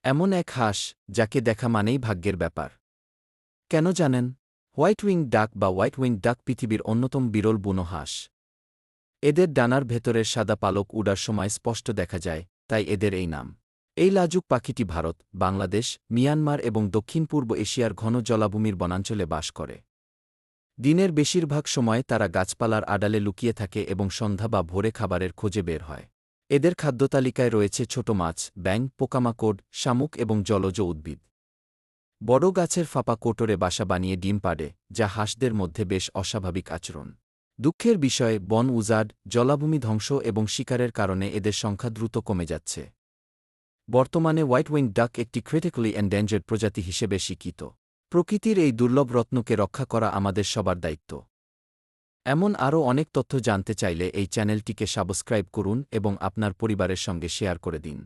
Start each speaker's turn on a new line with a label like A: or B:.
A: এমন এক হাঁস যাকে দেখা মানেই ভাগ্যের ব্যাপার। কেন জানেন? হোয়াইট উইং ডাক বা হোয়াইট উইং ডাক পৃথিবীর অন্যতম বিরল বুনো হাঁস। এদের ডানার ভেতরের সাদা পালক উড়ার সময় স্পষ্ট দেখা যায়, তাই এদের এই নাম। এই লাজুক পাখিটি ভারত, বাংলাদেশ, মিয়ানমার এবং দক্ষিণ পূর্ব এশিয়ার ঘন জলাভূমির বনাঞ্চলে বাস করে। দিনের বেশিরভাগ সময় তারা গাছপালার আড়ালে লুকিয়ে থাকে এবং সন্ধ্যা বা ভোরে খাবারের খোঁজে বের হয়। এদের খাদ্যতালিকায় রয়েছে ছোট মাছ, ব্যাঙ, পোকামাকড়, শামুক এবং জলজ উদ্ভিদ। বড় গাছের ফাঁপা কোটরে বাসা বানিয়ে ডিম পাড়ে, যা হাঁসদের মধ্যে বেশ অস্বাভাবিক আচরণ। দুঃখের বিষয়, বন উজাড়, জলাভূমি ধ্বংস এবং শিকারের কারণে এদের সংখ্যা দ্রুত কমে যাচ্ছে। বর্তমানে হোয়াইট উইং ডাক একটি ক্রিটিক্যালি এন্ডেঞ্জার্ড প্রজাতি হিসেবে স্বীকৃত। প্রকৃতির এই দুর্লভ রত্নকে রক্ষা করা আমাদের সবার দায়িত্ব। এমন আরও অনেক তথ্য জানতে চাইলে এই চ্যানেলটিকে সাবস্ক্রাইব করুন এবং আপনার পরিবারের সঙ্গে শেয়ার করে দিন।